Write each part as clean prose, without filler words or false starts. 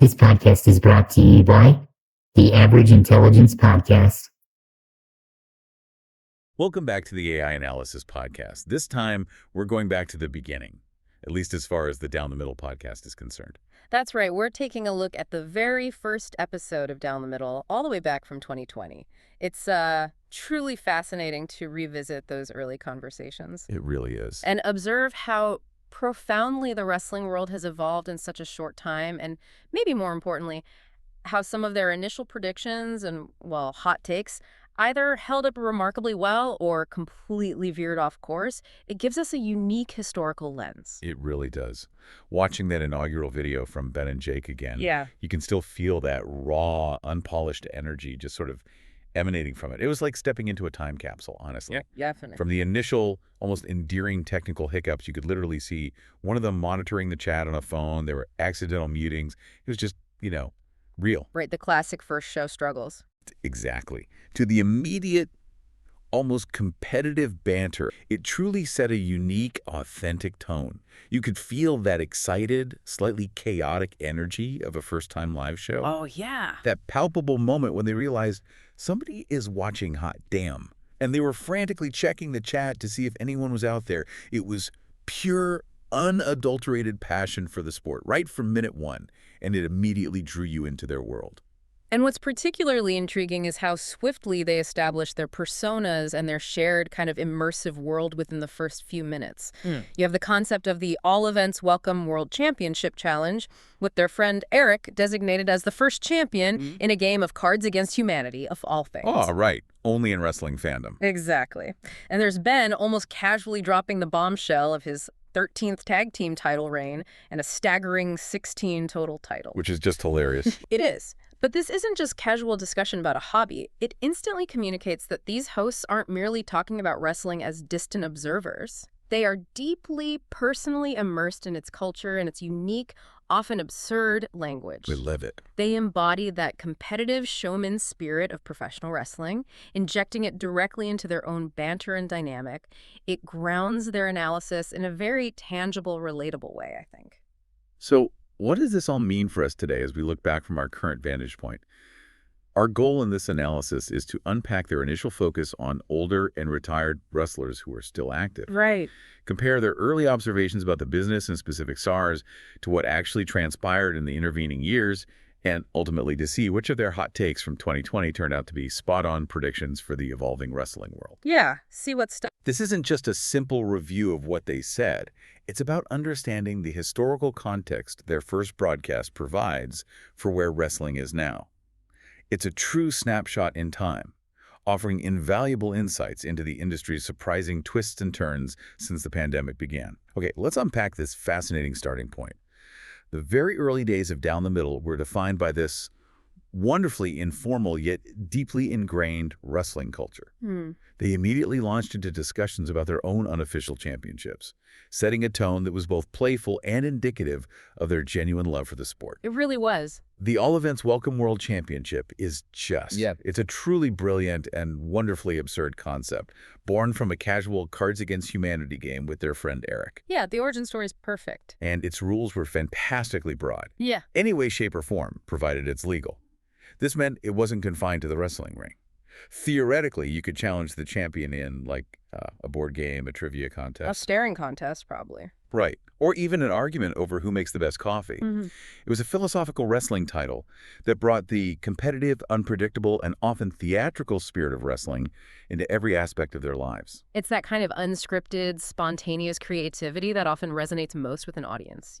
This podcast is brought to you by the Average Intelligence Podcast. Welcome back to the AI Analysis Podcast. This time, we're going back to the beginning, at least as far as the Down the Middle podcast is concerned. That's right. We're taking a look at the very first episode of Down the Middle, all the way back from 2020. It's truly fascinating to revisit those early conversations. It really is. And observe how profoundly the wrestling world has evolved in such a short time, and maybe more importantly, how some of their initial predictions and, well, hot takes either held up remarkably well or completely veered off course. It gives us a unique historical lens. It really does. Watching that inaugural video from Ben and Jake again, you can still feel that raw, unpolished energy just sort of emanating from it. It was like stepping into a time capsule, honestly. Yeah, definitely. From the initial, almost endearing technical hiccups, you could literally see one of them monitoring the chat on a phone. There were accidental mutings. It was just, real. Right, the classic first show struggles. Exactly. To the immediate, almost competitive banter, it truly set a unique, authentic tone. You could feel that excited, slightly chaotic energy of a first-time live show. Oh, yeah. That palpable moment when they realized somebody is watching hot damn. And they were frantically checking the chat to see if anyone was out there. It was pure, unadulterated passion for the sport, right from minute one, and it immediately drew you into their world. And what's particularly intriguing is how swiftly they established their personas and their shared kind of immersive world within the first few minutes. You have the concept of the All Events Welcome World Championship Challenge, with their friend Eric designated as the first champion in a game of Cards Against Humanity, of all things. Oh, right. Only in wrestling fandom. Exactly. And there's Ben almost casually dropping the bombshell of his 13th tag team title reign and a staggering 16 total titles. Which is just hilarious. It is. But this isn't just casual discussion about a hobby. It instantly communicates that these hosts aren't merely talking about wrestling as distant observers. They are deeply, personally immersed in its culture and its unique, often absurd language. We live it. They embody that competitive showman spirit of professional wrestling, injecting it directly into their own banter and dynamic. It grounds their analysis in a very tangible, relatable way, I think. So, what does this all mean for us today as we look back from our current vantage point? Our goal in this analysis is to unpack their initial focus on older and retired wrestlers who are still active. Right. Compare their early observations about the business and specific stars to what actually transpired in the intervening years, and ultimately to see which of their hot takes from 2020 turned out to be spot-on predictions for the evolving wrestling world. Yeah, see what stuff. This isn't just a simple review of what they said. It's about understanding the historical context their first broadcast provides for where wrestling is now. It's a true snapshot in time, offering invaluable insights into the industry's surprising twists and turns since the pandemic began. Okay, let's unpack this fascinating starting point. The very early days of Down the Middle were defined by this wonderfully informal yet deeply ingrained wrestling culture. They immediately launched into discussions about their own unofficial championships, setting a tone that was both playful and indicative of their genuine love for the sport. It really was. The All Events Welcome World Championship is it's a truly brilliant and wonderfully absurd concept, born from a casual Cards Against Humanity game with their friend Eric. Yeah, the origin story is perfect. And its rules were fantastically broad. Yeah. Any way, shape, or form, provided it's legal. This meant it wasn't confined to the wrestling ring. Theoretically, you could challenge the champion in, a board game, a trivia contest. A staring contest, probably. Right. Or even an argument over who makes the best coffee. It was a philosophical wrestling title that brought the competitive, unpredictable, and often theatrical spirit of wrestling into every aspect of their lives. It's that kind of unscripted, spontaneous creativity that often resonates most with an audience,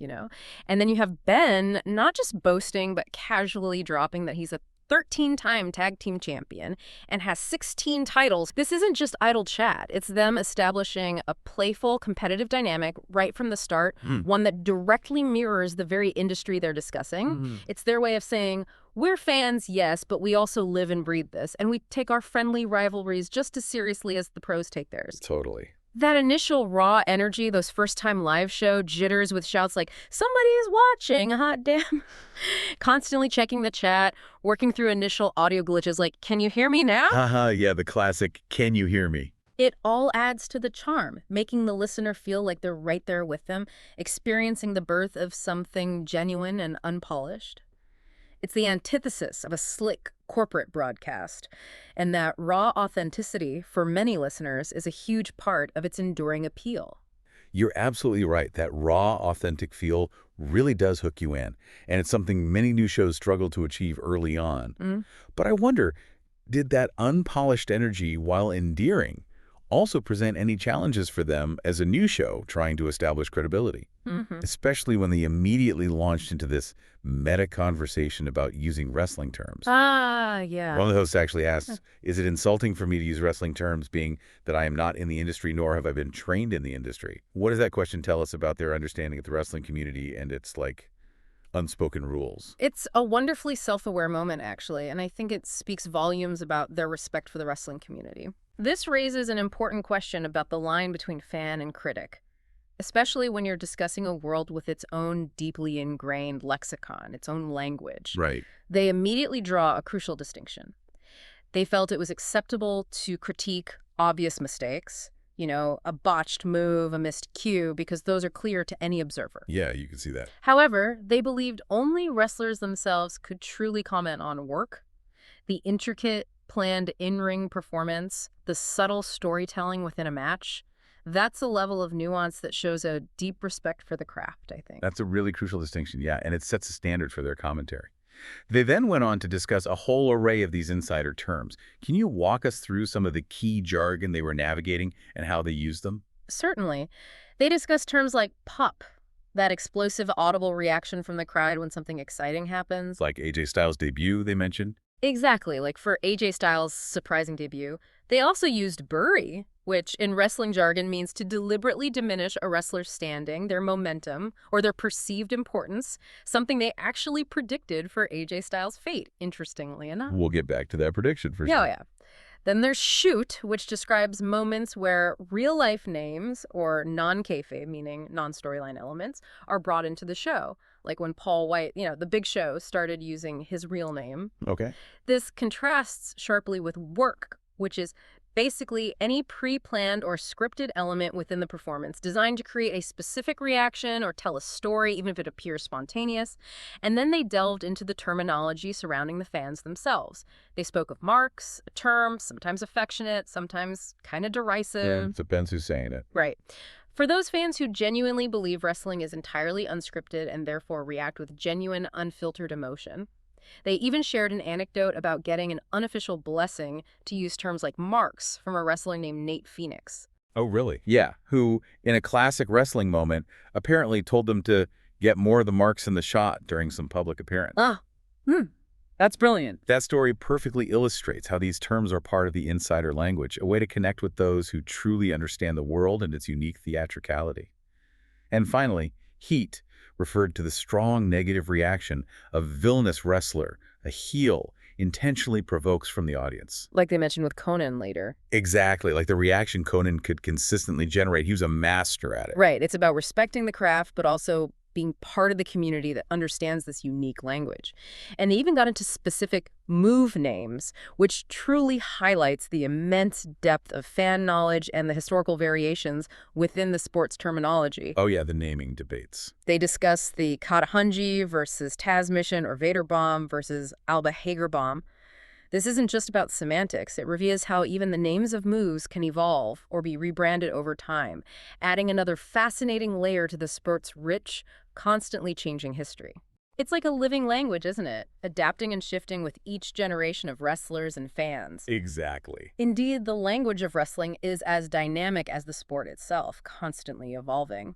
And then you have Ben not just boasting, but casually dropping that he's a 13-time tag team champion and has 16 titles. This isn't just idle chat. It's them establishing a playful, competitive dynamic right from the start, one that directly mirrors the very industry they're discussing. It's their way of saying, we're fans, yes, but we also live and breathe this, and we take our friendly rivalries just as seriously as the pros take theirs. Totally. That initial raw energy, those first-time live show jitters with shouts like, somebody is watching, hot damn. Constantly checking the chat, working through initial audio glitches like, can you hear me now? Yeah, the classic, can you hear me? It all adds to the charm, making the listener feel like they're right there with them, experiencing the birth of something genuine and unpolished. It's the antithesis of a slick corporate broadcast. And that raw authenticity, for many listeners, is a huge part of its enduring appeal. You're absolutely right. That raw, authentic feel really does hook you in, and it's something many new shows struggle to achieve early on. But I wonder, did that unpolished energy, while endearing, also present any challenges for them as a new show trying to establish credibility? Especially when they immediately launched into this meta conversation about using wrestling terms. Yeah. One of the hosts actually asks, is it insulting for me to use wrestling terms, being that I am not in the industry, nor have I been trained in the industry? What does that question tell us about their understanding of the wrestling community and its, unspoken rules? It's a wonderfully self-aware moment, actually, and I think it speaks volumes about their respect for the wrestling community. This raises an important question about the line between fan and critic, especially when you're discussing a world with its own deeply ingrained lexicon, its own language. Right. They immediately draw a crucial distinction. They felt it was acceptable to critique obvious mistakes, a botched move, a missed cue, because those are clear to any observer. Yeah, you can see that. However, they believed only wrestlers themselves could truly comment on work, the intricate, planned in-ring performance, the subtle storytelling within a match. That's a level of nuance that shows a deep respect for the craft, I think. That's a really crucial distinction, yeah, and it sets a standard for their commentary. They then went on to discuss a whole array of these insider terms. Can you walk us through some of the key jargon they were navigating and how they used them? Certainly. They discussed terms like pop, that explosive audible reaction from the crowd when something exciting happens. Like AJ Styles' debut, they mentioned. Exactly, like for AJ Styles' surprising debut. They also used bury, which in wrestling jargon means to deliberately diminish a wrestler's standing, their momentum, or their perceived importance, something they actually predicted for AJ Styles' fate, interestingly enough. We'll get back to that prediction for sure. Yeah. Then there's shoot, which describes moments where real-life names, or non-kayfabe, meaning non-storyline elements, are brought into the show. Like when Paul White, the Big Show, started using his real name. Okay. This contrasts sharply with work, which is basically any pre-planned or scripted element within the performance designed to create a specific reaction or tell a story, even if it appears spontaneous. And then they delved into the terminology surrounding the fans themselves. They spoke of marks, a term, sometimes affectionate, sometimes kind of derisive. Yeah, it depends who's saying it. Right. For those fans who genuinely believe wrestling is entirely unscripted and therefore react with genuine, unfiltered emotion. They even shared an anecdote about getting an unofficial blessing to use terms like marks from a wrestler named Nate Phoenix. Oh, really? Yeah, who, in a classic wrestling moment, apparently told them to get more of the marks in the shot during some public appearance. That's brilliant. That story perfectly illustrates how these terms are part of the insider language, a way to connect with those who truly understand the world and its unique theatricality. And finally, heat referred to the strong negative reaction a villainous wrestler, a heel, intentionally provokes from the audience. Like they mentioned with Conan later. Exactly, like the reaction Conan could consistently generate. He was a master at it. Right. It's about respecting the craft, but also being part of the community that understands this unique language. And they even got into specific move names, which truly highlights the immense depth of fan knowledge and the historical variations within the sport's terminology. Oh yeah, the naming debates. They discuss the Katahunji versus Taz Mission or Vader Bomb versus Alba Hager Bomb. This isn't just about semantics. It reveals how even the names of moves can evolve or be rebranded over time, adding another fascinating layer to the sport's rich, constantly changing history. It's like a living language, isn't it? Adapting and shifting with each generation of wrestlers and fans. Exactly. Indeed, the language of wrestling is as dynamic as the sport itself, constantly evolving.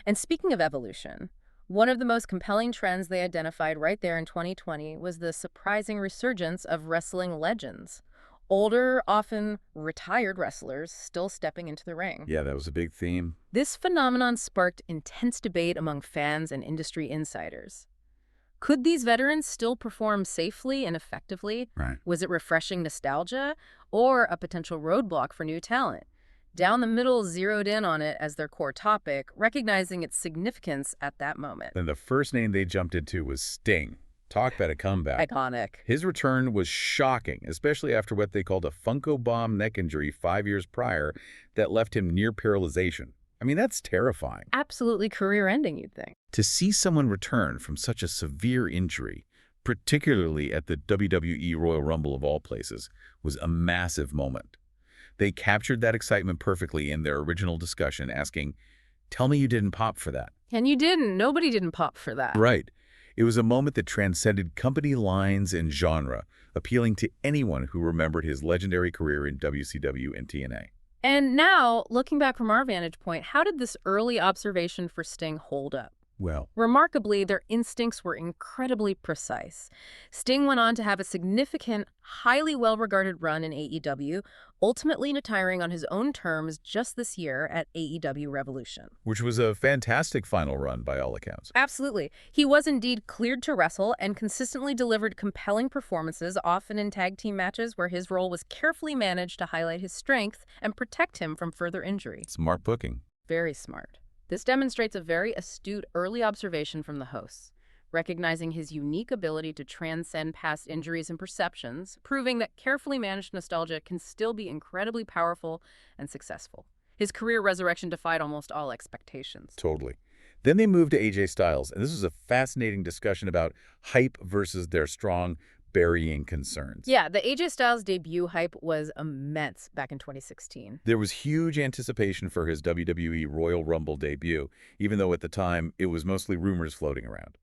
And speaking of evolution, one of the most compelling trends they identified right there in 2020 was the surprising resurgence of wrestling legends. Older, often retired wrestlers still stepping into the ring. Yeah, that was a big theme. This phenomenon sparked intense debate among fans and industry insiders. Could these veterans still perform safely and effectively? Right. Was it refreshing nostalgia or a potential roadblock for new talent? Down the Middle zeroed in on it as their core topic, recognizing its significance at that moment. Then the first name they jumped into was Sting. Talk about a comeback. Iconic. His return was shocking, especially after what they called a Funko Bomb neck injury 5 years prior that left him near paralyzation. I mean, that's terrifying. Absolutely career-ending, you'd think. To see someone return from such a severe injury, particularly at the WWE Royal Rumble of all places, was a massive moment. They captured that excitement perfectly in their original discussion, asking, "Tell me you didn't pop for that." And you didn't. Nobody didn't pop for that. Right. It was a moment that transcended company lines and genre, appealing to anyone who remembered his legendary career in WCW and TNA. And now, looking back from our vantage point, how did this early observation for Sting hold up? Well, Remarkably, their instincts were incredibly precise. Sting went on to have a significant, highly well-regarded run in AEW, ultimately retiring on his own terms just this year at AEW Revolution. which was a fantastic final run by all accounts. Absolutely. He was indeed cleared to wrestle and consistently delivered compelling performances, often in tag team matches where his role was carefully managed to highlight his strength and protect him from further injury. Smart booking. Very smart. This demonstrates a very astute early observation from the hosts, recognizing his unique ability to transcend past injuries and perceptions, proving that carefully managed nostalgia can still be incredibly powerful and successful. His career resurrection defied almost all expectations. Totally. Then they moved to AJ Styles, and this was a fascinating discussion about hype versus their strong burying concerns. Yeah, the AJ Styles debut hype was immense back in 2016. There was huge anticipation for his WWE Royal Rumble debut, even though at the time it was mostly rumors floating around.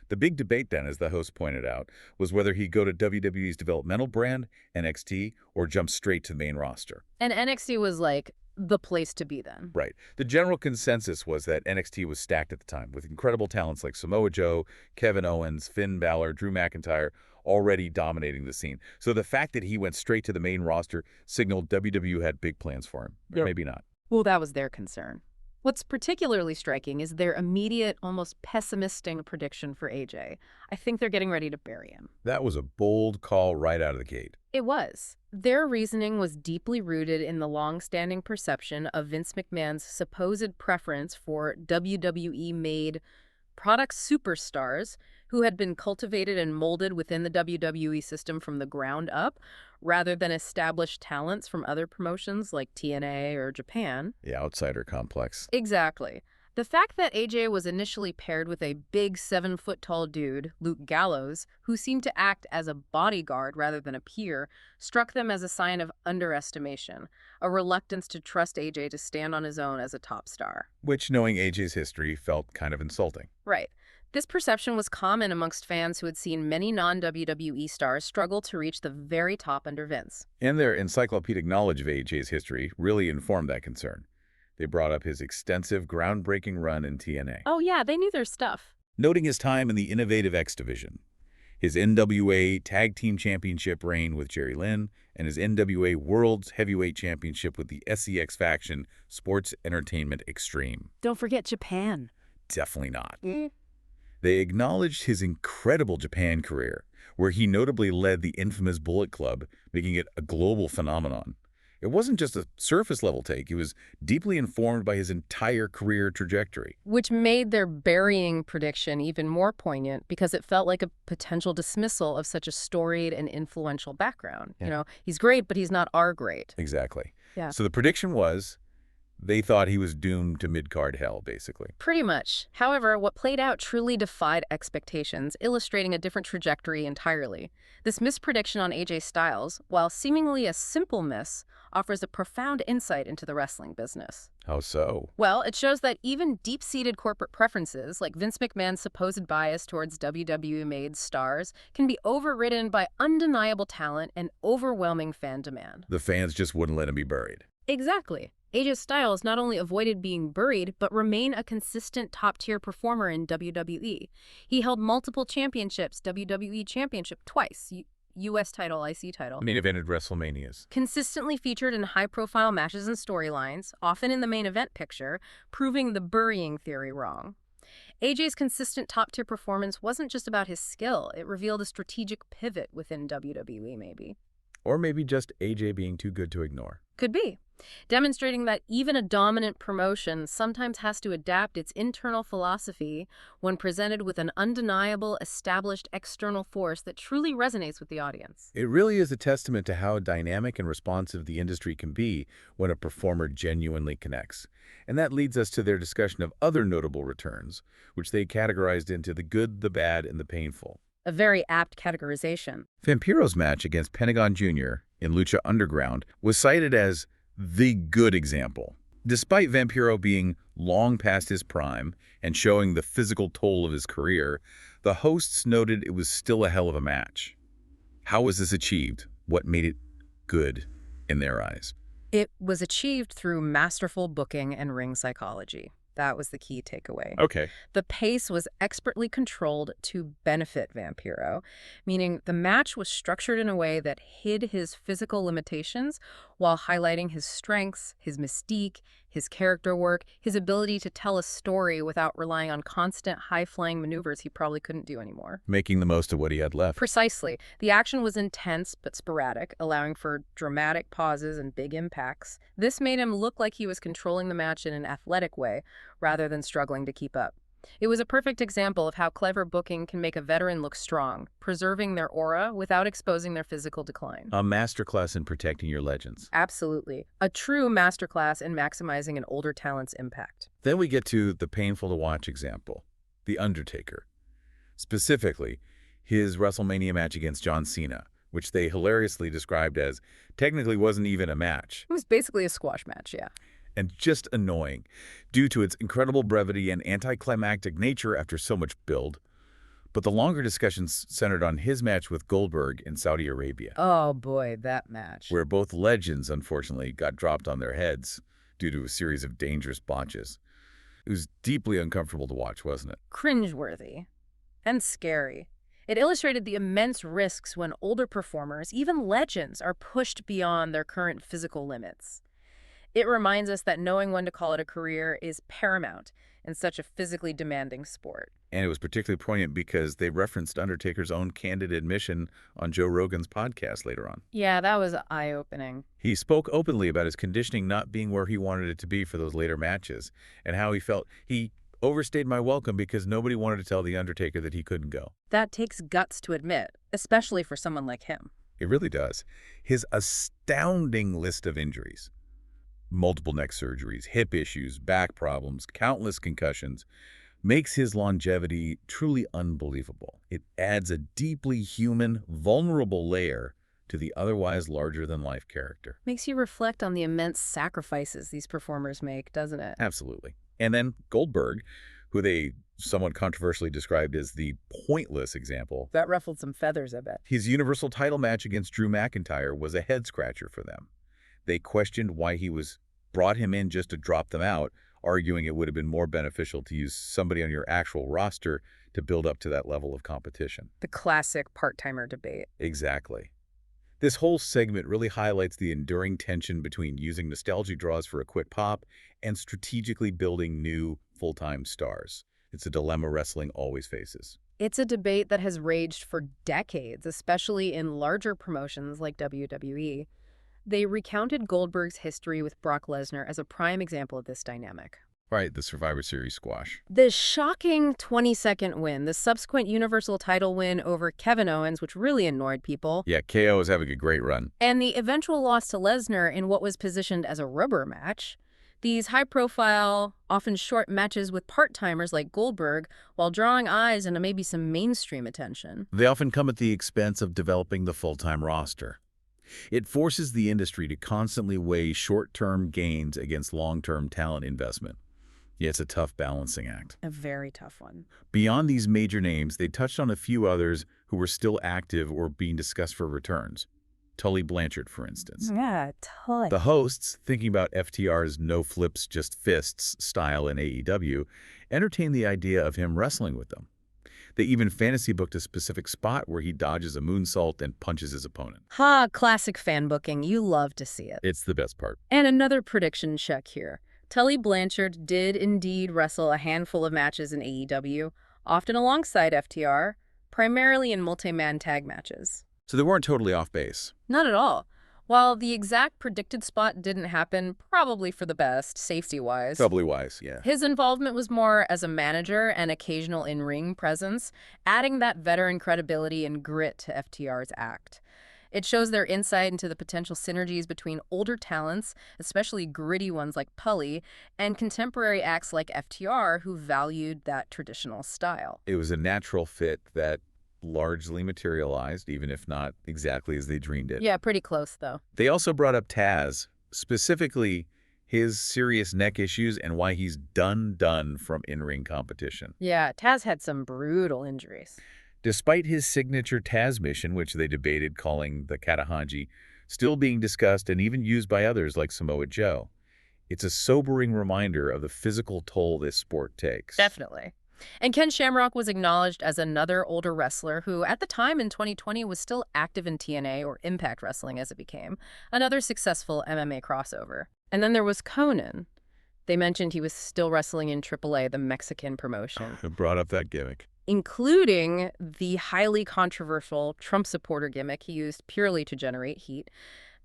The big debate then, as the host pointed out, was whether he'd go to WWE's developmental brand, NXT, or jump straight to the main roster. And NXT was like the place to be then. Right. The general consensus was that NXT was stacked at the time, with incredible talents like Samoa Joe, Kevin Owens, Finn Balor, Drew McIntyre, already dominating the scene. So the fact that he went straight to the main roster signaled WWE had big plans for him. Or maybe not. Well, that was their concern. What's particularly striking is their immediate, almost pessimistic prediction for AJ. I think they're getting ready to bury him. That was a bold call right out of the gate. It was. Their reasoning was deeply rooted in the long-standing perception of Vince McMahon's supposed preference for WWE-made product superstars who had been cultivated and molded within the WWE system from the ground up, rather than established talents from other promotions like TNA or Japan. The outsider complex. Exactly. The fact that AJ was initially paired with a big 7-foot-tall dude, Luke Gallows, who seemed to act as a bodyguard rather than a peer, struck them as a sign of underestimation, a reluctance to trust AJ to stand on his own as a top star. Which, knowing AJ's history, felt kind of insulting. Right. This perception was common amongst fans who had seen many non-WWE stars struggle to reach the very top under Vince. And their encyclopedic knowledge of AJ's history really informed that concern. They brought up his extensive, groundbreaking run in TNA. Oh yeah, they knew their stuff. Noting his time in the innovative X Division, his NWA Tag Team Championship reign with Jerry Lynn, and his NWA World's Heavyweight Championship with the SEX faction, Sports Entertainment Extreme. Don't forget Japan. Definitely not. They acknowledged his incredible Japan career, where he notably led the infamous Bullet Club, making it a global phenomenon. It wasn't just a surface-level take. He was deeply informed by his entire career trajectory. Which made their burying prediction even more poignant because it felt like a potential dismissal of such a storied and influential background. Yeah. You know, he's great, but he's not our great. Exactly. Yeah. So the prediction was they thought he was doomed to mid-card hell, basically. Pretty much. However, what played out truly defied expectations, illustrating a different trajectory entirely. This misprediction on AJ Styles, while seemingly a simple miss, offers a profound insight into the wrestling business. How so? Well, it shows that even deep-seated corporate preferences, like Vince McMahon's supposed bias towards WWE-made stars, can be overridden by undeniable talent and overwhelming fan demand. The fans just wouldn't let him be buried. Exactly. AJ Styles not only avoided being buried, but remained a consistent top-tier performer in WWE. He held multiple championships, WWE Championship twice, U.S. title, IC title. Main evented WrestleManias. Consistently featured in high-profile matches and storylines, often in the main event picture, proving the burying theory wrong. AJ's consistent top-tier performance wasn't just about his skill. It revealed a strategic pivot within WWE, maybe. Or maybe just AJ being too good to ignore. Could be. Demonstrating that even a dominant promotion sometimes has to adapt its internal philosophy when presented with an undeniable, established external force that truly resonates with the audience. It really is a testament to how dynamic and responsive the industry can be when a performer genuinely connects. And that leads us to their discussion of other notable returns, which they categorized into the good, the bad, and the painful. A very apt categorization. Vampiro's match against Pentagon Jr. in Lucha Underground was cited as the good example. Despite Vampiro being long past his prime and showing the physical toll of his career, the hosts noted it was still a hell of a match. How was this achieved? What made it good in their eyes? It was achieved through masterful booking and ring psychology. That was the key takeaway. Okay. The pace was expertly controlled to benefit Vampiro, meaning the match was structured in a way that hid his physical limitations while highlighting his strengths, his mystique, his character work, his ability to tell a story without relying on constant high-flying maneuvers he probably couldn't do anymore. Making the most of what he had left. Precisely. The action was intense but sporadic, allowing for dramatic pauses and big impacts. This made him look like he was controlling the match in an athletic way, rather than struggling to keep up. It was a perfect example of how clever booking can make a veteran look strong, preserving their aura without exposing their physical decline. A masterclass in protecting your legends. Absolutely. A true masterclass in maximizing an older talent's impact. Then we get to the painful-to-watch example, The Undertaker. Specifically, his WrestleMania match against John Cena, which they hilariously described as technically wasn't even a match. It was basically a squash match, yeah. And just annoying, due to its incredible brevity and anticlimactic nature after so much build. But the longer discussions centered on his match with Goldberg in Saudi Arabia. Oh boy, that match. Where both legends, unfortunately, got dropped on their heads due to a series of dangerous botches. It was deeply uncomfortable to watch, wasn't it? Cringeworthy. And scary. It illustrated the immense risks when older performers, even legends, are pushed beyond their current physical limits. It reminds us that knowing when to call it a career is paramount in such a physically demanding sport. And it was particularly poignant because they referenced Undertaker's own candid admission on Joe Rogan's podcast later on. Yeah, that was eye-opening. He spoke openly about his conditioning not being where he wanted it to be for those later matches, and how he felt he overstayed my welcome because nobody wanted to tell The Undertaker that he couldn't go. That takes guts to admit, especially for someone like him. It really does. His astounding list of injuries. Multiple neck surgeries, hip issues, back problems, countless concussions, makes his longevity truly unbelievable. It adds a deeply human, vulnerable layer to the otherwise larger-than-life character. Makes you reflect on the immense sacrifices these performers make, doesn't it? Absolutely. And then Goldberg, who they somewhat controversially described as the pointless example. That ruffled some feathers, I bet. His Universal title match against Drew McIntyre was a head-scratcher for them. They questioned why he brought him in just to drop them out, arguing it would have been more beneficial to use somebody on your actual roster to build up to that level of competition. The classic part-timer debate. Exactly. This whole segment really highlights the enduring tension between using nostalgia draws for a quick pop and strategically building new full-time stars. It's a dilemma wrestling always faces. It's a debate that has raged for decades, especially in larger promotions like WWE. They recounted Goldberg's history with Brock Lesnar as a prime example of this dynamic. Right, the Survivor Series squash. The shocking 20-second win, the subsequent Universal title win over Kevin Owens, which really annoyed people. Yeah, KO is having a great run. And the eventual loss to Lesnar in what was positioned as a rubber match. These high-profile, often short matches with part-timers like Goldberg, while drawing eyes and maybe some mainstream attention. They often come at the expense of developing the full-time roster. It forces the industry to constantly weigh short-term gains against long-term talent investment. Yeah, it's a tough balancing act. A very tough one. Beyond these major names, they touched on a few others who were still active or being discussed for returns. Tully Blanchard, for instance. Yeah, Tully. The hosts, thinking about FTR's no flips, just fists style in AEW, entertained the idea of him wrestling with them. They even fantasy booked a specific spot where he dodges a moonsault and punches his opponent. Ha, classic fan booking. You love to see it. It's the best part. And another prediction check here. Tully Blanchard did indeed wrestle a handful of matches in AEW, often alongside FTR, primarily in multi-man tag matches. So they weren't totally off base. Not at all. While the exact predicted spot didn't happen, probably for the best, safety-wise. Doubly wise, yeah. His involvement was more as a manager and occasional in-ring presence, adding that veteran credibility and grit to FTR's act. It shows their insight into the potential synergies between older talents, especially gritty ones like Tully, and contemporary acts like FTR who valued that traditional style. It was a natural fit that largely materialized, even if not exactly as they dreamed it. Yeah, pretty close, though. They also brought up Taz, specifically his serious neck issues and why he's done from in-ring competition. Yeah, Taz had some brutal injuries. Despite his signature Taz mission, which they debated calling the Katahanji, still being discussed and even used by others like Samoa Joe, it's a sobering reminder of the physical toll this sport takes. Definitely. And Ken Shamrock was acknowledged as another older wrestler who, at the time in 2020, was still active in TNA, or Impact Wrestling as it became, another successful MMA crossover. And then there was Conan. They mentioned he was still wrestling in AAA, the Mexican promotion, It brought up that gimmick. including the highly controversial Trump supporter gimmick he used purely to generate heat,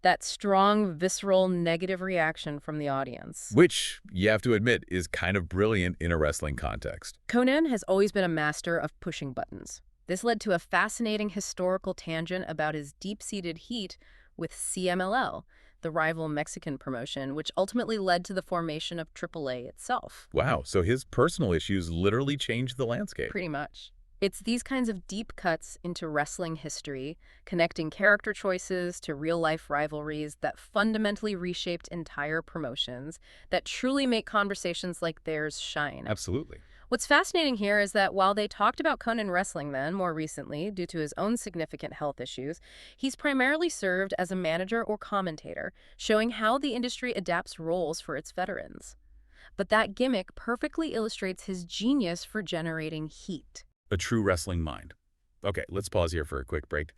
that strong, visceral, negative reaction from the audience. Which, you have to admit, is kind of brilliant in a wrestling context. Conan has always been a master of pushing buttons. This led to a fascinating historical tangent about his deep-seated heat with CMLL, the rival Mexican promotion, which ultimately led to the formation of AAA itself. Wow, so his personal issues literally changed the landscape. Pretty much. It's these kinds of deep cuts into wrestling history, connecting character choices to real-life rivalries that fundamentally reshaped entire promotions, that truly make conversations like theirs shine. Absolutely. What's fascinating here is that while they talked about Conan wrestling then, more recently, due to his own significant health issues, he's primarily served as a manager or commentator, showing how the industry adapts roles for its veterans. But that gimmick perfectly illustrates his genius for generating heat. A true wrestling mind. Okay, let's pause here for a quick break.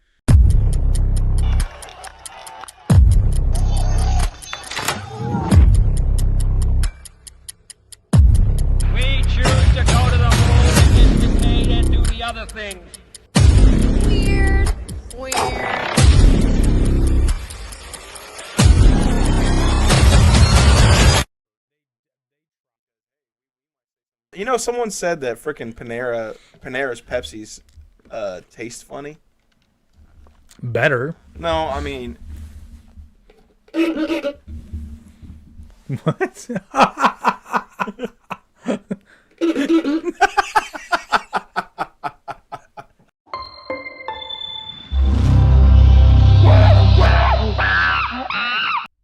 We choose to go to the moon and dictate and do the other things. Weird. You know, someone said that frickin' Panera's Pepsi's taste funny. Better. No, I mean, What?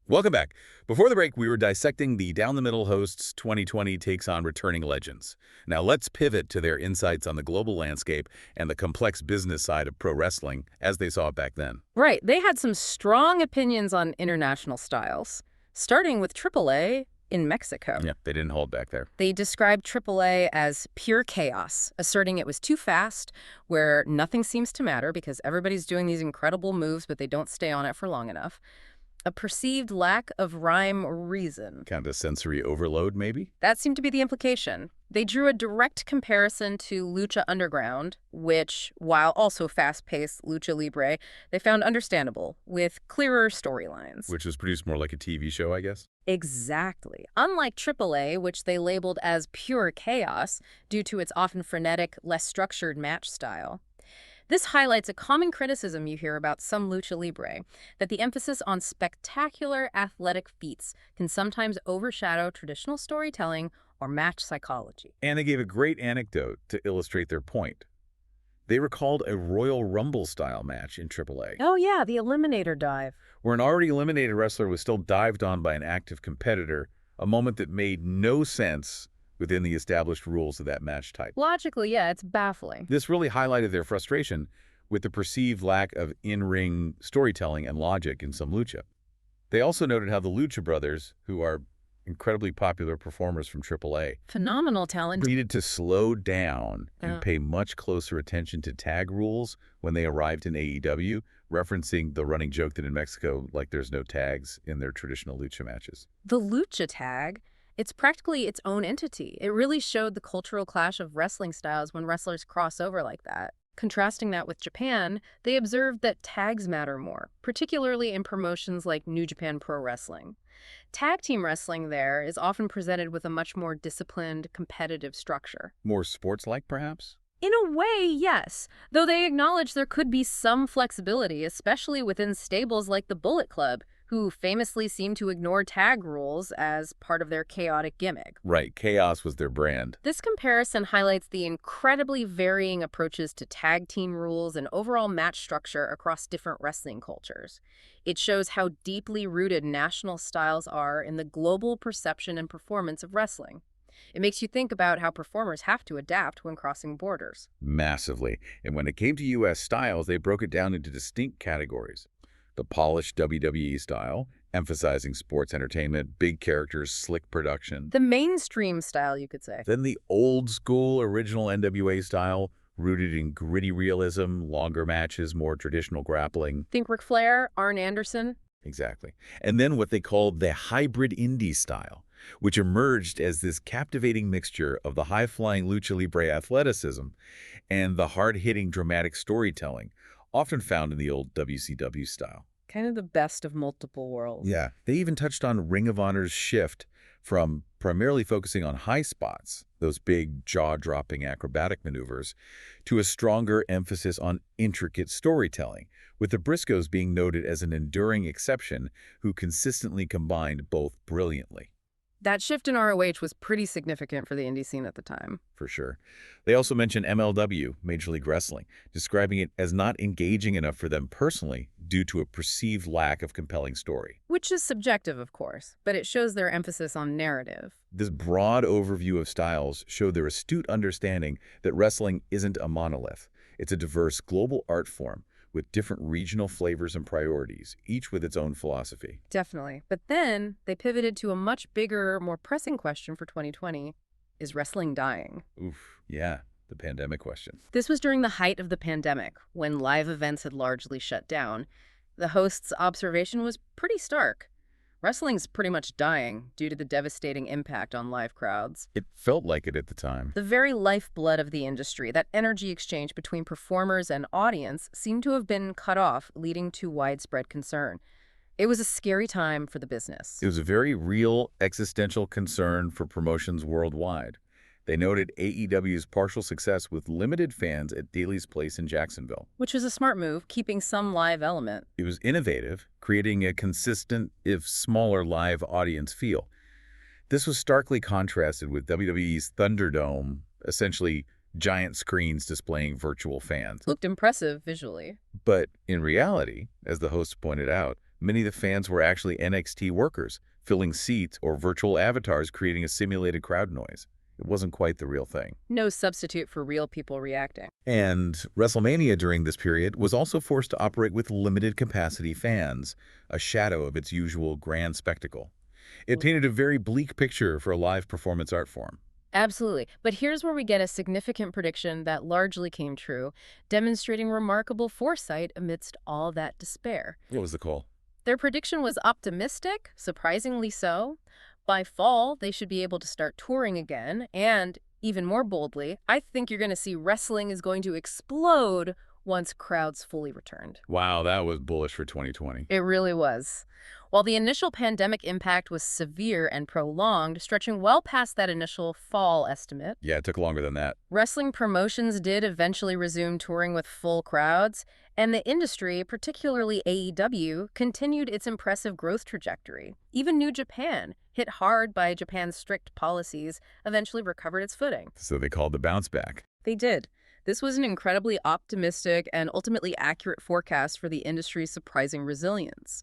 Welcome back. Before the break, we were dissecting the Down the Middle hosts' 2020 takes on returning legends. Now let's pivot to their insights on the global landscape and the complex business side of pro wrestling as they saw it back then. Right, they had some strong opinions on international styles, starting with AAA in Mexico. Yeah, they didn't hold back there. They described AAA as pure chaos, asserting it was too fast, where nothing seems to matter because everybody's doing these incredible moves, but they don't stay on it for long enough. A perceived lack of rhyme or reason. Kind of sensory overload, maybe? That seemed to be the implication. They drew a direct comparison to Lucha Underground, which, while also fast-paced Lucha Libre, they found understandable, with clearer storylines. Which was produced more like a TV show, I guess? Exactly. Unlike AAA, which they labeled as pure chaos due to its often frenetic, less structured match style. This highlights a common criticism you hear about some Lucha Libre, that the emphasis on spectacular athletic feats can sometimes overshadow traditional storytelling or match psychology. And they gave a great anecdote to illustrate their point. They recalled a Royal Rumble-style match in AAA, Oh yeah, the Eliminator dive. where an already eliminated wrestler was still dived on by an active competitor, a moment that made no sense within the established rules of that match type. Logically, yeah, it's baffling. This really highlighted their frustration with the perceived lack of in-ring storytelling and logic in some lucha. They also noted how the Lucha Brothers, who are incredibly popular performers from AAA, Phenomenal talent. needed to slow down and Yeah. pay much closer attention to tag rules when they arrived in AEW, referencing the running joke that in Mexico, like there's no tags in their traditional lucha matches. The Lucha tag, it's practically its own entity. It really showed the cultural clash of wrestling styles when wrestlers cross over like that. Contrasting that with Japan, they observed that tags matter more, particularly in promotions like New Japan Pro Wrestling. Tag team wrestling there is often presented with a much more disciplined, competitive structure. More sports-like, perhaps? In a way, yes, though they acknowledge there could be some flexibility, especially within stables like the Bullet Club, who famously seemed to ignore tag rules as part of their chaotic gimmick. Right, chaos was their brand. This comparison highlights the incredibly varying approaches to tag team rules and overall match structure across different wrestling cultures. It shows how deeply rooted national styles are in the global perception and performance of wrestling. It makes you think about how performers have to adapt when crossing borders. Massively. And when it came to U.S. styles, they broke it down into distinct categories. The polished WWE style, emphasizing sports entertainment, big characters, slick production. The mainstream style, you could say. Then the old school original NWA style, rooted in gritty realism, longer matches, more traditional grappling. Think Ric Flair, Arn Anderson. Exactly. And then what they called the hybrid indie style, which emerged as this captivating mixture of the high-flying lucha libre athleticism and the hard-hitting dramatic storytelling, often found in the old WCW style. Kind of the best of multiple worlds. Yeah, they even touched on Ring of Honor's shift from primarily focusing on high spots, those big jaw-dropping acrobatic maneuvers, to a stronger emphasis on intricate storytelling, with the Briscoes being noted as an enduring exception who consistently combined both brilliantly. That shift in ROH was pretty significant for the indie scene at the time. For sure. They also mentioned MLW, Major League Wrestling, describing it as not engaging enough for them personally due to a perceived lack of compelling story. Which is subjective, of course, but it shows their emphasis on narrative. This broad overview of styles showed their astute understanding that wrestling isn't a monolith. It's a diverse global art form with different regional flavors and priorities, each with its own philosophy. Definitely. But then they pivoted to a much bigger, more pressing question for 2020. Is wrestling dying? Oof, yeah, the pandemic question. This was during the height of the pandemic, when live events had largely shut down. The host's observation was pretty stark. Wrestling's pretty much dying due to the devastating impact on live crowds. It felt like it at the time. The very lifeblood of the industry, that energy exchange between performers and audience, seemed to have been cut off, leading to widespread concern. It was a scary time for the business. It was a very real existential concern for promotions worldwide. They noted AEW's partial success with limited fans at Daly's Place in Jacksonville. Which was a smart move, keeping some live element. It was innovative, creating a consistent, if smaller, live audience feel. This was starkly contrasted with WWE's Thunderdome, essentially giant screens displaying virtual fans. Looked impressive visually. But in reality, as the host pointed out, many of the fans were actually NXT workers, filling seats or virtual avatars creating a simulated crowd noise. It wasn't quite the real thing. No substitute for real people reacting. And WrestleMania during this period was also forced to operate with limited capacity fans, a shadow of its usual grand spectacle. It painted a very bleak picture for a live performance art form. Absolutely. But here's where we get a significant prediction that largely came true, demonstrating remarkable foresight amidst all that despair. What was the call? Their prediction was optimistic, surprisingly so. By fall, they should be able to start touring again, and even more boldly, I think you're going to see wrestling is going to explode once crowds fully returned. Wow, that was bullish for 2020. It really was. While the initial pandemic impact was severe and prolonged, stretching well past that initial fall estimate, Yeah, it took longer than that. wrestling promotions did eventually resume touring with full crowds, and the industry, particularly AEW, continued its impressive growth trajectory. Even New Japan, hit hard by Japan's strict policies, eventually recovered its footing. So they called the bounce back. They did. This was an incredibly optimistic and ultimately accurate forecast for the industry's surprising resilience.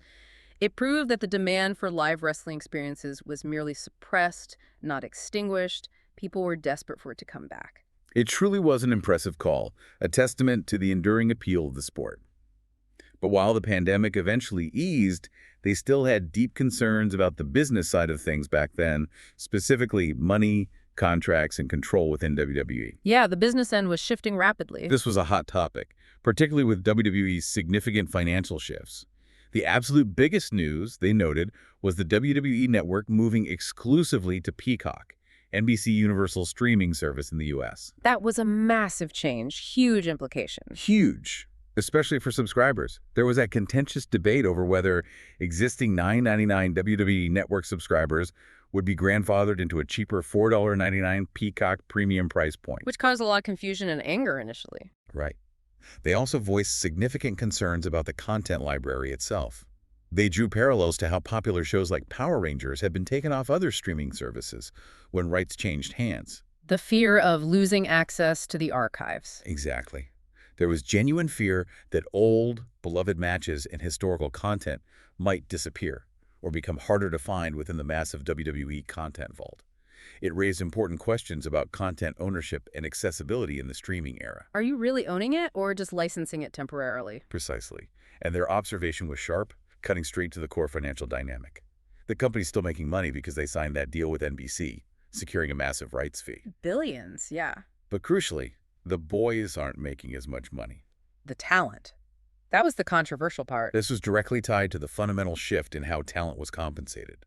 It proved that the demand for live wrestling experiences was merely suppressed, not extinguished. People were desperate for it to come back. It truly was an impressive call, a testament to the enduring appeal of the sport. But while the pandemic eventually eased, they still had deep concerns about the business side of things back then, specifically money, contracts, and control within WWE. Yeah, the business end was shifting rapidly. This was a hot topic, particularly with WWE's significant financial shifts. The absolute biggest news, they noted, was the WWE Network moving exclusively to Peacock, NBC Universal streaming service in the U.S. That was a massive change, huge implications. Huge, especially for subscribers. There was that contentious debate over whether existing $9.99 WWE Network subscribers would be grandfathered into a cheaper $4.99 Peacock premium price point. Which caused a lot of confusion and anger initially. Right. They also voiced significant concerns about the content library itself. They drew parallels to how popular shows like Power Rangers had been taken off other streaming services when rights changed hands. The fear of losing access to the archives. Exactly. There was genuine fear that old, beloved matches and historical content might disappear or become harder to find within the massive WWE content vault. It raised important questions about content ownership and accessibility in the streaming era. Are you really owning it or just licensing it temporarily? Precisely. And their observation was sharp, cutting straight to the core financial dynamic. The company's still making money because they signed that deal with NBC, securing a massive rights fee. Billions, yeah. But crucially, the boys aren't making as much money. The talent. That was the controversial part. This was directly tied to the fundamental shift in how talent was compensated,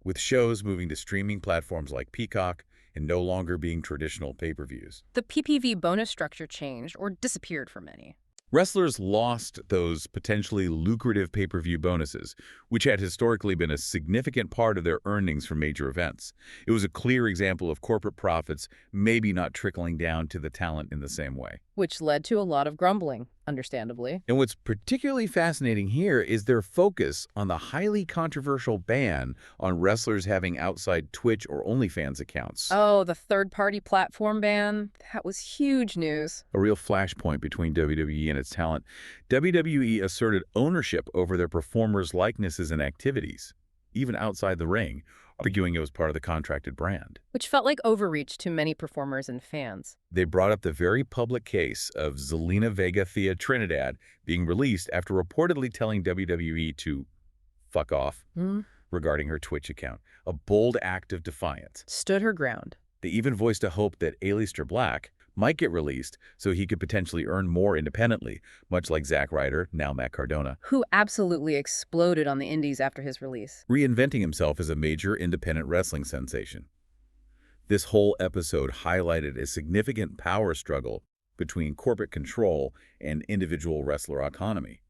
with shows moving to streaming platforms like Peacock and no longer being traditional pay-per-views. The PPV bonus structure changed or disappeared for many. Wrestlers lost those potentially lucrative pay-per-view bonuses, which had historically been a significant part of their earnings from major events. It was a clear example of corporate profits maybe not trickling down to the talent in the same way. Which led to a lot of grumbling, understandably. And what's particularly fascinating here is their focus on the highly controversial ban on wrestlers having outside Twitch or OnlyFans accounts. Oh, the third-party platform ban? That was huge news. A real flashpoint between WWE and its talent. WWE asserted ownership over their performers' likenesses and activities, even outside the ring, arguing it was part of the contracted brand. Which felt like overreach to many performers and fans. They brought up the very public case of Zelina Vega Thea Trinidad being released after reportedly telling WWE to fuck off regarding her Twitch account, a bold act of defiance. Stood her ground. They even voiced a hope that Aleister Black might get released so he could potentially earn more independently, much like Zack Ryder, now Matt Cardona, Who absolutely exploded on the indies after his release. reinventing himself as a major independent wrestling sensation. This whole episode highlighted a significant power struggle between corporate control and individual wrestler autonomy.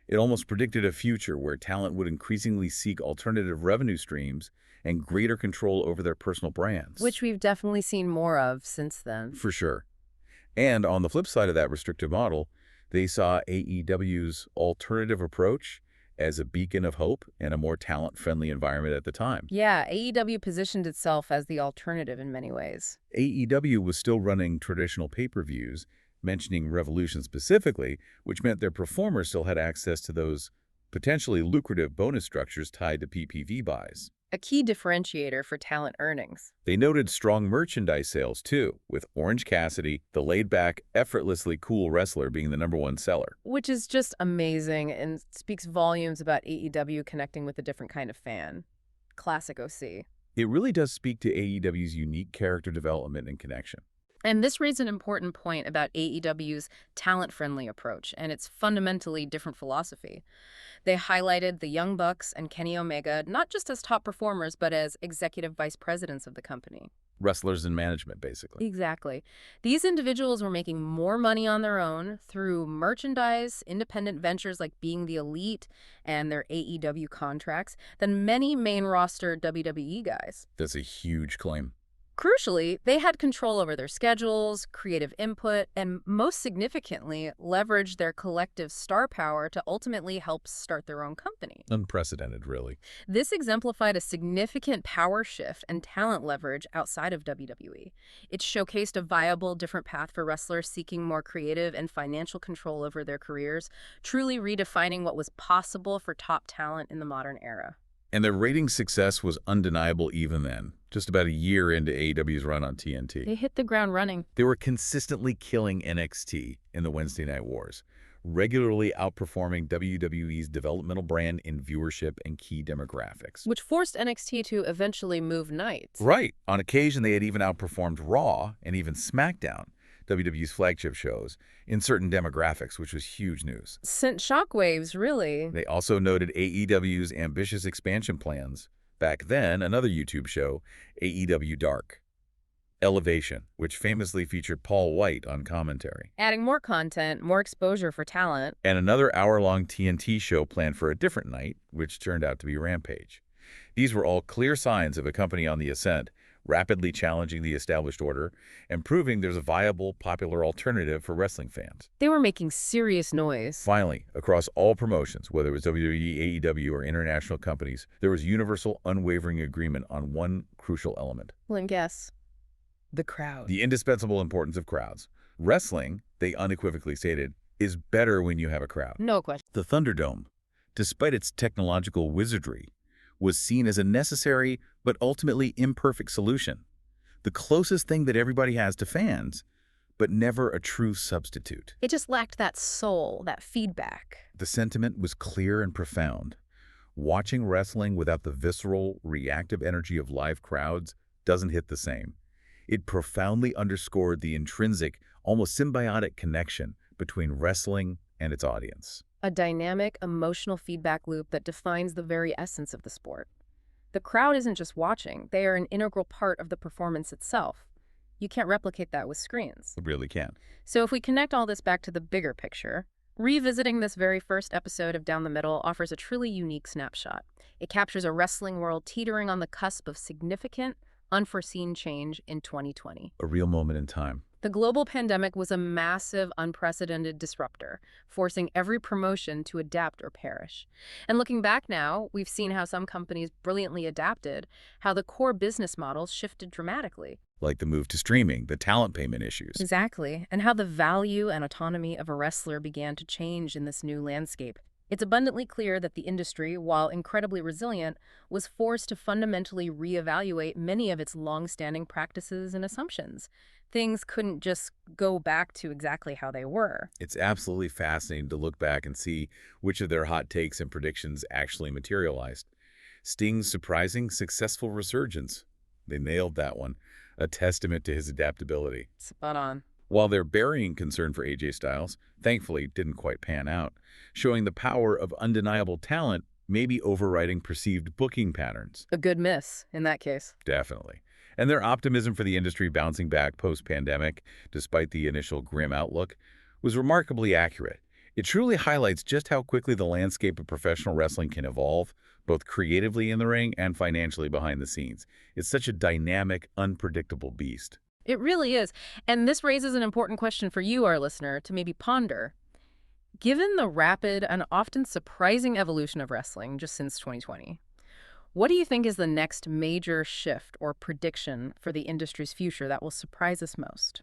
It almost predicted a future where talent would increasingly seek alternative revenue streams and greater control over their personal brands. Which we've definitely seen more of since then. For sure. And on the flip side of that restrictive model, they saw AEW's alternative approach as a beacon of hope and a more talent-friendly environment at the time. Yeah, AEW positioned itself as the alternative in many ways. AEW was still running traditional pay-per-views, mentioning Revolution specifically, which meant their performers still had access to those potentially lucrative bonus structures tied to PPV buys. A key differentiator for talent earnings. They noted strong merchandise sales, too, with Orange Cassidy, the laid-back, effortlessly cool wrestler, being the #1 seller. Which is just amazing and speaks volumes about AEW connecting with a different kind of fan. Classic OC. It really does speak to AEW's unique character development and connection. And this raised an important point about AEW's talent-friendly approach and its fundamentally different philosophy. They highlighted the Young Bucks and Kenny Omega not just as top performers, but as executive vice presidents of the company. Wrestlers in management, basically. Exactly. These individuals were making more money on their own through merchandise, independent ventures like being the Elite and their AEW contracts than many main roster WWE guys. That's a huge claim. Crucially, they had control over their schedules, creative input, and most significantly, leveraged their collective star power to ultimately help start their own company. Unprecedented, really. This exemplified a significant power shift and talent leverage outside of WWE. It showcased a viable, different path for wrestlers seeking more creative and financial control over their careers, truly redefining what was possible for top talent in the modern era. And their ratings success was undeniable even then, just about a year into AEW's run on TNT. They hit the ground running. They were consistently killing NXT in the Wednesday Night Wars, regularly outperforming WWE's developmental brand in viewership and key demographics. Which forced NXT to eventually move nights. Right. On occasion, they had even outperformed Raw and even SmackDown, WWE's flagship shows, in certain demographics, which was huge news. Sent shockwaves, really. They also noted AEW's ambitious expansion plans. Back then, another YouTube show, AEW Dark. Elevation, which famously featured Paul White on commentary. Adding more content, more exposure for talent. And another hour-long TNT show planned for a different night, which turned out to be Rampage. These were all clear signs of a company on the ascent, rapidly challenging the established order and proving there's a viable, popular alternative for wrestling fans. They were making serious noise. Finally, across all promotions, whether it was WWE, AEW, or international companies, there was universal, unwavering agreement on one crucial element. Well, guess. The crowd. The indispensable importance of crowds. Wrestling, they unequivocally stated, is better when you have a crowd. No question. The Thunderdome, despite its technological wizardry, was seen as a necessary but ultimately imperfect solution. The closest thing that everybody has to fans, but never a true substitute. It just lacked that soul, that feedback. The sentiment was clear and profound. Watching wrestling without the visceral, reactive energy of live crowds doesn't hit the same. It profoundly underscored the intrinsic, almost symbiotic connection between wrestling and its audience. A dynamic, emotional feedback loop that defines the very essence of the sport. The crowd isn't just watching, they are an integral part of the performance itself. You can't replicate that with screens. It really can. So if we connect all this back to the bigger picture, revisiting this very first episode of Down the Middle offers a truly unique snapshot. It captures a wrestling world teetering on the cusp of significant, unforeseen change in 2020. A real moment in time. The global pandemic was a massive, unprecedented disruptor, forcing every promotion to adapt or perish. And looking back now, we've seen how some companies brilliantly adapted, how the core business models shifted dramatically. Like the move to streaming, the talent payment issues. Exactly, and how the value and autonomy of a wrestler began to change in this new landscape. It's abundantly clear that the industry, while incredibly resilient, was forced to fundamentally reevaluate many of its long-standing practices and assumptions. Things couldn't just go back to exactly how they were. It's absolutely fascinating to look back and see which of their hot takes and predictions actually materialized. Sting's surprising, successful resurgence. They nailed that one. A testament to his adaptability. Spot on. While their burying concern for AJ Styles, thankfully, didn't quite pan out, showing the power of undeniable talent maybe overriding perceived booking patterns. A good miss, in that case. Definitely. And their optimism for the industry bouncing back post-pandemic, despite the initial grim outlook, was remarkably accurate. It truly highlights just how quickly the landscape of professional wrestling can evolve, both creatively in the ring and financially behind the scenes. It's such a dynamic, unpredictable beast. It really is. And this raises an important question for you, our listener, to maybe ponder. Given the rapid and often surprising evolution of wrestling just since 2020, what do you think is the next major shift or prediction for the industry's future that will surprise us most?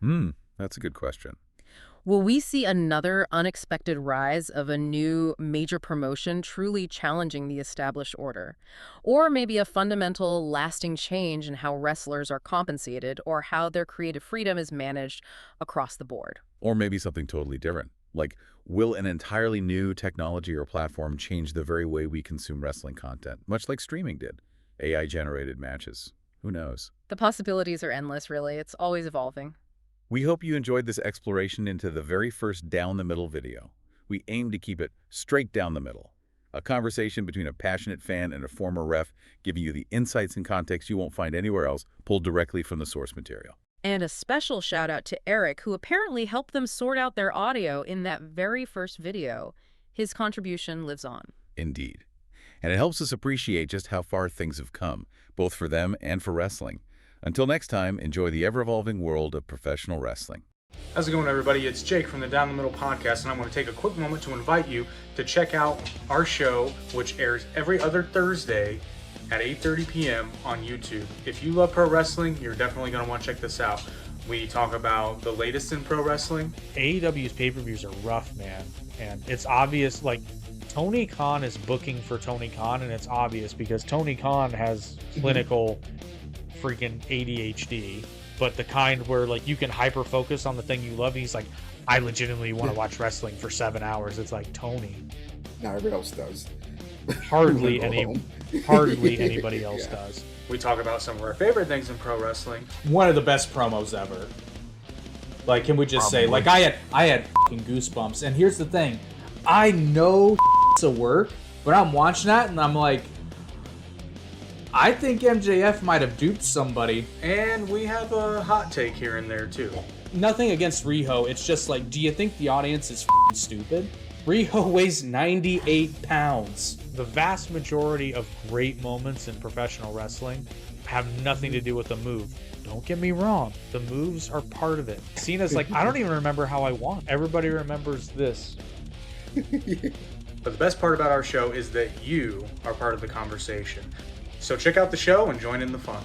That's a good question. Will we see another unexpected rise of a new major promotion truly challenging the established order? Or maybe a fundamental, lasting change in how wrestlers are compensated or how their creative freedom is managed across the board? Or maybe something totally different. Like, will an entirely new technology or platform change the very way we consume wrestling content, much like streaming did? AI-generated matches. Who knows? The possibilities are endless, really. It's always evolving. We hope you enjoyed this exploration into the very first Down the Middle video. We aim to keep it straight down the middle. A conversation between a passionate fan and a former ref, giving you the insights and context you won't find anywhere else, pulled directly from the source material. And a special shout out to Eric, who apparently helped them sort out their audio in that very first video. His contribution lives on. Indeed. And it helps us appreciate just how far things have come, both for them and for wrestling. Until next time, enjoy the ever-evolving world of professional wrestling. How's it going, everybody? It's Jake from the Down the Middle podcast, and I'm going to take a quick moment to invite you to check out our show, which airs every other Thursday at 8:30 p.m. on YouTube. If you love pro wrestling, you're definitely going to want to check this out. We talk about the latest in pro wrestling. AEW's pay-per-views are rough, man. And it's obvious, like, Tony Khan is booking for Tony Khan, and it's obvious because Tony Khan has clinical freaking ADHD, but the kind where, like, you can hyper-focus on the thing you love. He's like, I legitimately want to watch wrestling for 7 hours. It's like, Tony. Now everybody else does. Hardly anybody else does. We talk about some of our favorite things in pro wrestling. One of the best promos ever. Like, can we just say, like, I had fucking goosebumps. And here's the thing, I know it's a work, but I'm watching that and I'm like, I think MJF might have duped somebody. And we have a hot take here and there too. Nothing against Riho, it's just like, do you think the audience is fucking stupid? Riho weighs 98 pounds. The vast majority of great moments in professional wrestling have nothing to do with the move. Don't get me wrong, the moves are part of it. Cena's like, I don't even remember how I won. Everybody remembers this. But the best part about our show is that you are part of the conversation. So check out the show and join in the fun.